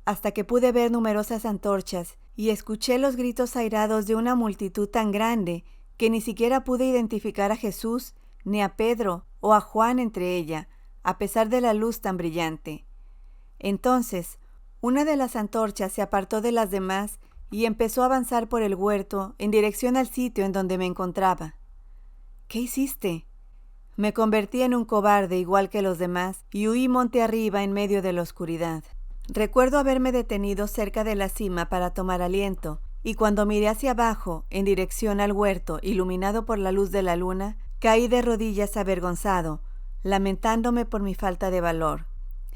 hasta que pude ver numerosas antorchas y escuché los gritos airados de una multitud tan grande que ni siquiera pude identificar a Jesús, ni a Pedro o a Juan entre ella, a pesar de la luz tan brillante. Entonces, una de las antorchas se apartó de las demás y empezó a avanzar por el huerto en dirección al sitio en donde me encontraba. ¿Qué hiciste? Me convertí en un cobarde igual que los demás y huí monte arriba en medio de la oscuridad. Recuerdo haberme detenido cerca de la cima para tomar aliento, y cuando miré hacia abajo, en dirección al huerto iluminado por la luz de la luna, caí de rodillas avergonzado, lamentándome por mi falta de valor.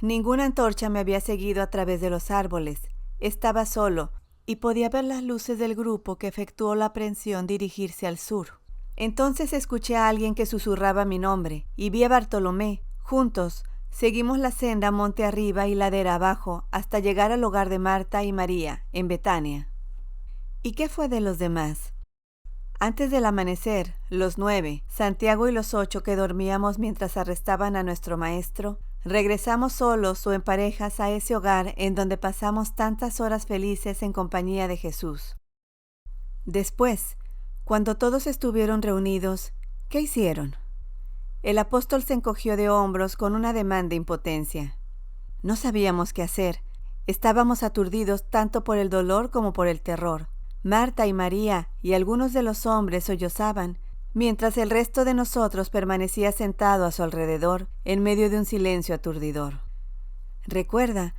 Ninguna antorcha me había seguido a través de los árboles. Estaba solo, y podía ver las luces del grupo que efectuó la aprehensión dirigirse al sur. Entonces escuché a alguien que susurraba mi nombre, y vi a Bartolomé. Juntos, seguimos la senda monte arriba y ladera abajo hasta llegar al hogar de Marta y María, en Betania. ¿Y qué fue de los demás? Antes del amanecer, los 9, Santiago y los 8 que dormíamos mientras arrestaban a nuestro maestro, regresamos solos o en parejas a ese hogar en donde pasamos tantas horas felices en compañía de Jesús. Después, cuando todos estuvieron reunidos, ¿qué hicieron? El apóstol se encogió de hombros con un ademán de impotencia. No sabíamos qué hacer. Estábamos aturdidos tanto por el dolor como por el terror. Marta y María y algunos de los hombres sollozaban, mientras el resto de nosotros permanecía sentado a su alrededor, en medio de un silencio aturdidor. Recuerda,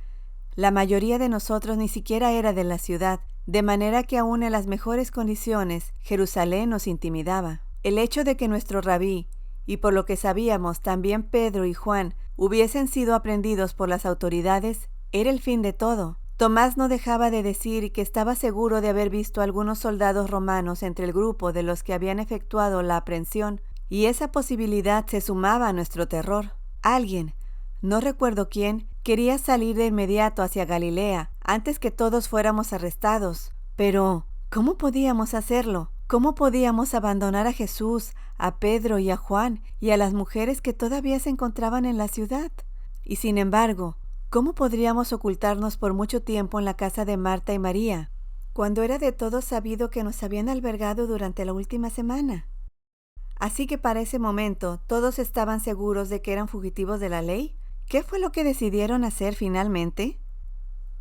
la mayoría de nosotros ni siquiera era de la ciudad, de manera que aún en las mejores condiciones, Jerusalén nos intimidaba. El hecho de que nuestro rabí y por lo que sabíamos también Pedro y Juan, hubiesen sido aprehendidos por las autoridades, era el fin de todo. Tomás no dejaba de decir que estaba seguro de haber visto algunos soldados romanos entre el grupo de los que habían efectuado la aprehensión, y esa posibilidad se sumaba a nuestro terror. Alguien, no recuerdo quién, quería salir de inmediato hacia Galilea, antes que todos fuéramos arrestados. Pero, ¿cómo podíamos hacerlo? ¿Cómo podíamos abandonar a Jesús, a Pedro y a Juan, y a las mujeres que todavía se encontraban en la ciudad? Y sin embargo, ¿cómo podríamos ocultarnos por mucho tiempo en la casa de Marta y María, cuando era de todos sabido que nos habían albergado durante la última semana? Así que para ese momento, ¿todos estaban seguros de que eran fugitivos de la ley? ¿Qué fue lo que decidieron hacer finalmente?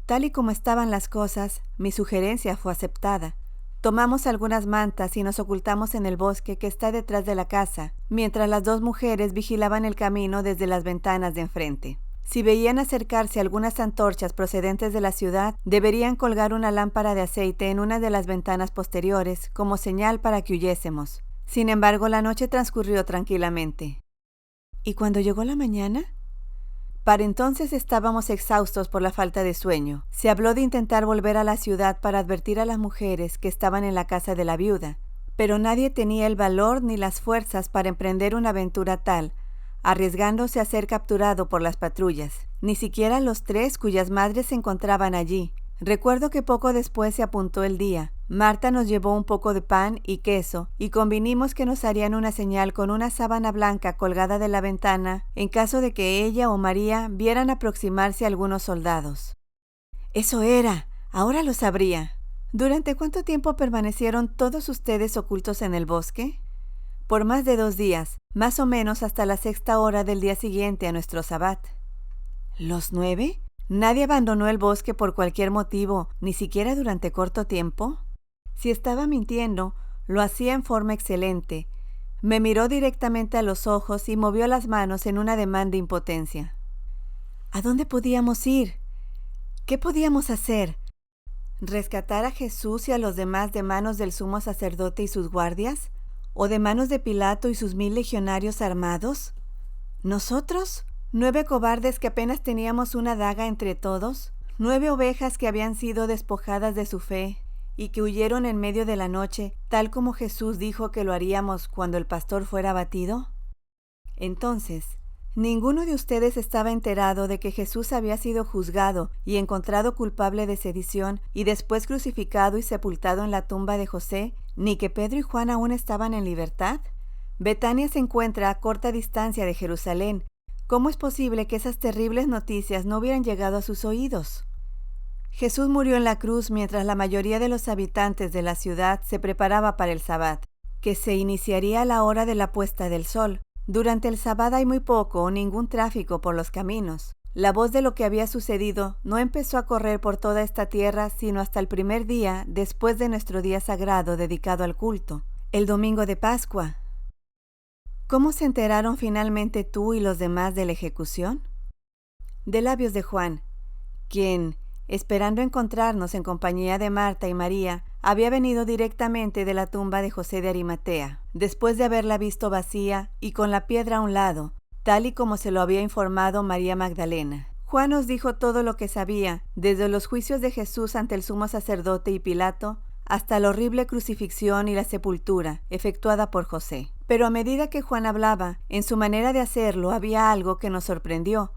Tal y como estaban las cosas, mi sugerencia fue aceptada. Tomamos algunas mantas y nos ocultamos en el bosque que está detrás de la casa, mientras las dos mujeres vigilaban el camino desde las ventanas de enfrente. Si veían acercarse algunas antorchas procedentes de la ciudad, deberían colgar una lámpara de aceite en una de las ventanas posteriores como señal para que huyésemos. Sin embargo, la noche transcurrió tranquilamente. ¿Y cuando llegó la mañana? Para entonces estábamos exhaustos por la falta de sueño. Se habló de intentar volver a la ciudad para advertir a las mujeres que estaban en la casa de la viuda, pero nadie tenía el valor ni las fuerzas para emprender una aventura tal, arriesgándose a ser capturado por las patrullas. Ni siquiera los tres cuyas madres se encontraban allí. Recuerdo que poco después se apuntó el día. Marta nos llevó un poco de pan y queso y convinimos que nos harían una señal con una sábana blanca colgada de la ventana en caso de que ella o María vieran aproximarse algunos soldados. Eso era, ahora lo sabría. ¿Durante cuánto tiempo permanecieron todos ustedes ocultos en el bosque? Por más de 2 días, más o menos hasta la 6ª hora del día siguiente a nuestro sabbat. ¿Los 9? ¿Nadie abandonó el bosque por cualquier motivo, ni siquiera durante corto tiempo? Si estaba mintiendo, lo hacía en forma excelente. Me miró directamente a los ojos y movió las manos en un ademán de impotencia. ¿A dónde podíamos ir? ¿Qué podíamos hacer? ¿Rescatar a Jesús y a los demás de manos del sumo sacerdote y sus guardias? ¿O de manos de Pilato y sus 1000 legionarios armados? ¿Nosotros? 9 cobardes que apenas teníamos una daga entre todos, 9 ovejas que habían sido despojadas de su fe y que huyeron en medio de la noche, tal como Jesús dijo que lo haríamos cuando el pastor fuera abatido. Entonces, ninguno de ustedes estaba enterado de que Jesús había sido juzgado y encontrado culpable de sedición y después crucificado y sepultado en la tumba de José, ni que Pedro y Juan aún estaban en libertad. Betania se encuentra a corta distancia de Jerusalén. ¿Cómo es posible que esas terribles noticias no hubieran llegado a sus oídos? Jesús murió en la cruz mientras la mayoría de los habitantes de la ciudad se preparaba para el sabbat, que se iniciaría a la hora de la puesta del sol. Durante el sabbat hay muy poco o ningún tráfico por los caminos. La voz de lo que había sucedido no empezó a correr por toda esta tierra sino hasta el primer día después de nuestro día sagrado dedicado al culto, el domingo de Pascua. ¿Cómo se enteraron finalmente tú y los demás de la ejecución? De labios de Juan, quien, esperando encontrarnos en compañía de Marta y María, había venido directamente de la tumba de José de Arimatea, después de haberla visto vacía y con la piedra a un lado, tal y como se lo había informado María Magdalena. Juan nos dijo todo lo que sabía, desde los juicios de Jesús ante el sumo sacerdote y Pilato, hasta la horrible crucifixión y la sepultura efectuada por José. Pero a medida que Juan hablaba, en su manera de hacerlo había algo que nos sorprendió.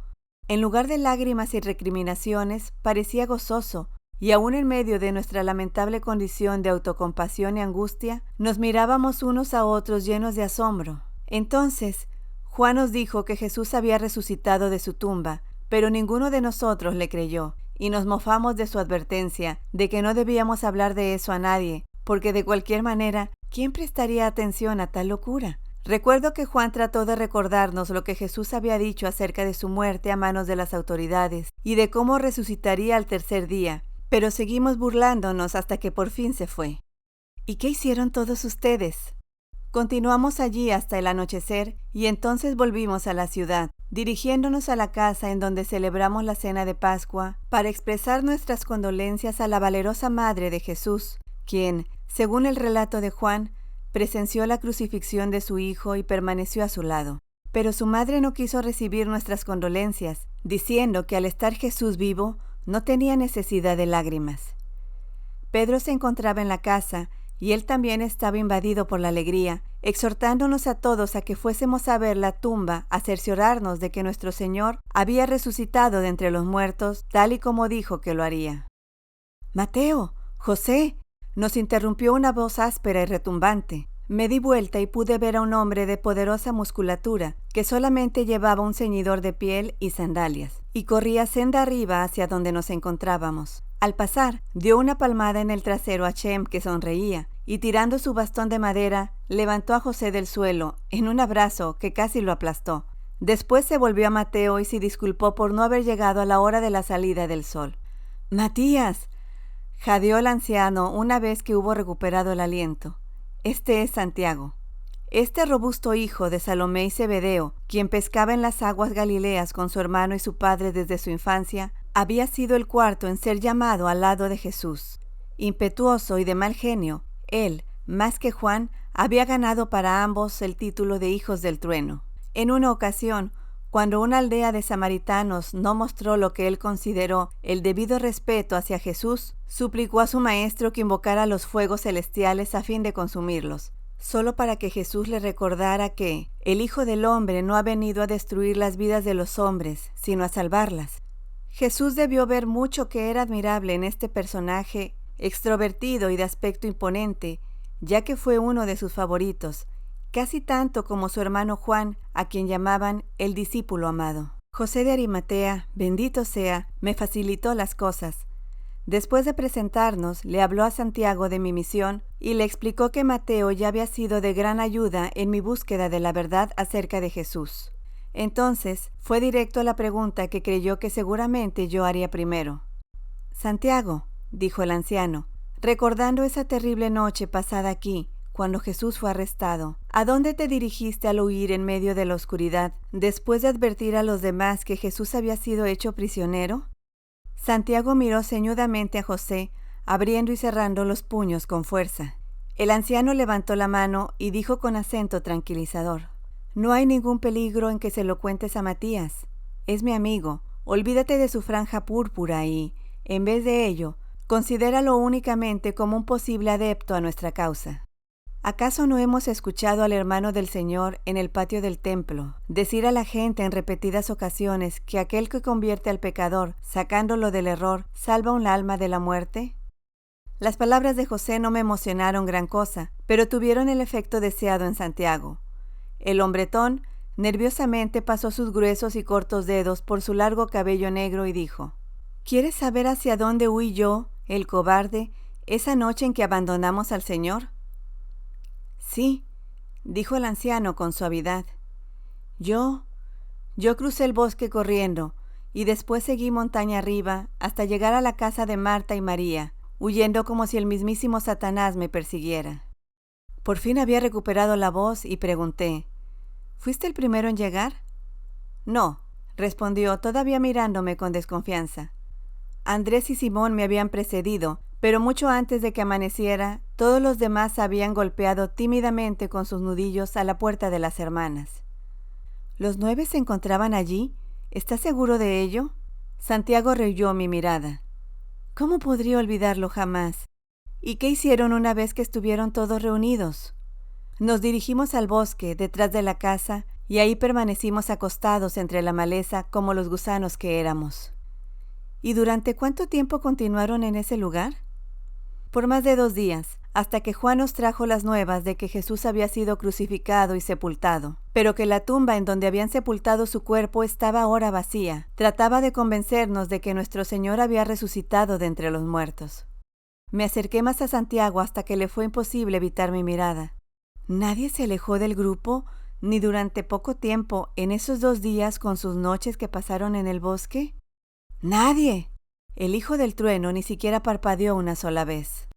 En lugar de lágrimas y recriminaciones, parecía gozoso, y aún en medio de nuestra lamentable condición de autocompasión y angustia, nos mirábamos unos a otros llenos de asombro. Entonces, Juan nos dijo que Jesús había resucitado de su tumba, pero ninguno de nosotros le creyó, y nos mofamos de su advertencia de que no debíamos hablar de eso a nadie, porque de cualquier manera, ¿quién prestaría atención a tal locura? Recuerdo que Juan trató de recordarnos lo que Jesús había dicho acerca de su muerte a manos de las autoridades y de cómo resucitaría al tercer día, pero seguimos burlándonos hasta que por fin se fue. ¿Y qué hicieron todos ustedes? Continuamos allí hasta el anochecer y entonces volvimos a la ciudad, dirigiéndonos a la casa en donde celebramos la cena de Pascua para expresar nuestras condolencias a la valerosa madre de Jesús, quien, según el relato de Juan, presenció la crucifixión de su hijo y permaneció a su lado. Pero su madre no quiso recibir nuestras condolencias, diciendo que al estar Jesús vivo, no tenía necesidad de lágrimas. Pedro se encontraba en la casa, y él también estaba invadido por la alegría, exhortándonos a todos a que fuésemos a ver la tumba, a cerciorarnos de que nuestro Señor había resucitado de entre los muertos, tal y como dijo que lo haría. «Mateo, José», nos interrumpió una voz áspera y retumbante. Me di vuelta y pude ver a un hombre de poderosa musculatura, que solamente llevaba un ceñidor de piel y sandalias, y corría senda arriba hacia donde nos encontrábamos. Al pasar, dio una palmada en el trasero a Shem, que sonreía, y tirando su bastón de madera, levantó a José del suelo, en un abrazo que casi lo aplastó. Después se volvió a Mateo y se disculpó por no haber llegado a la hora de la salida del sol. «Matías», jadeó el anciano una vez que hubo recuperado el aliento. «Este es Santiago». Este robusto hijo de Salomé y Zebedeo, quien pescaba en las aguas Galileas con su hermano y su padre desde su infancia, había sido el cuarto en ser llamado al lado de Jesús. Impetuoso y de mal genio, él, más que Juan, había ganado para ambos el título de hijos del trueno. En una ocasión, cuando una aldea de samaritanos no mostró lo que él consideró el debido respeto hacia Jesús, suplicó a su maestro que invocara los fuegos celestiales a fin de consumirlos, solo para que Jesús le recordara que el Hijo del Hombre no ha venido a destruir las vidas de los hombres, sino a salvarlas. Jesús debió ver mucho que era admirable en este personaje extrovertido y de aspecto imponente, ya que fue uno de sus favoritos, casi tanto como su hermano Juan, a quien llamaban el discípulo amado. José de Arimatea, bendito sea, me facilitó las cosas. Después de presentarnos, le habló a Santiago de mi misión y le explicó que Mateo ya había sido de gran ayuda en mi búsqueda de la verdad acerca de Jesús. Entonces, fue directo a la pregunta que creyó que seguramente yo haría primero. «Santiago», dijo el anciano, recordando esa terrible noche pasada aquí, cuando Jesús fue arrestado, ¿a dónde te dirigiste al huir en medio de la oscuridad, después de advertir a los demás que Jesús había sido hecho prisionero? Santiago miró ceñudamente a José, abriendo y cerrando los puños con fuerza. El anciano levantó la mano y dijo con acento tranquilizador: «No hay ningún peligro en que se lo cuentes a Matías. Es mi amigo. Olvídate de su franja púrpura y, en vez de ello, considéralo únicamente como un posible adepto a nuestra causa». ¿Acaso no hemos escuchado al hermano del Señor en el patio del templo decir a la gente en repetidas ocasiones que aquel que convierte al pecador, sacándolo del error, salva un alma de la muerte? Las palabras de José no me emocionaron gran cosa, pero tuvieron el efecto deseado en Santiago. El hombretón nerviosamente pasó sus gruesos y cortos dedos por su largo cabello negro y dijo: «¿Quieres saber hacia dónde huí yo, el cobarde, esa noche en que abandonamos al Señor?» «Sí», dijo el anciano con suavidad. Yo crucé el bosque corriendo, y después seguí montaña arriba hasta llegar a la casa de Marta y María, huyendo como si el mismísimo Satanás me persiguiera». Por fin había recuperado la voz y pregunté: «¿Fuiste el primero en llegar?» «No», respondió, todavía mirándome con desconfianza. «Andrés y Simón me habían precedido, pero mucho antes de que amaneciera, todos los demás habían golpeado tímidamente con sus nudillos a la puerta de las hermanas». «¿Los 9 se encontraban allí? ¿Estás seguro de ello?» Santiago rehuyó mi mirada. «¿Cómo podría olvidarlo jamás? ¿Y qué hicieron una vez que estuvieron todos reunidos?» Nos dirigimos al bosque, detrás de la casa, y ahí permanecimos acostados entre la maleza como los gusanos que éramos. ¿Y durante cuánto tiempo continuaron en ese lugar? Por más de 2 días, hasta que Juan nos trajo las nuevas de que Jesús había sido crucificado y sepultado, pero que la tumba en donde habían sepultado su cuerpo estaba ahora vacía. Trataba de convencernos de que nuestro Señor había resucitado de entre los muertos. Me acerqué más a Santiago hasta que le fue imposible evitar mi mirada. ¿Nadie se alejó del grupo, ni durante poco tiempo, en esos 2 días con sus noches que pasaron en el bosque? ¡Nadie! El hijo del trueno ni siquiera parpadeó una sola vez.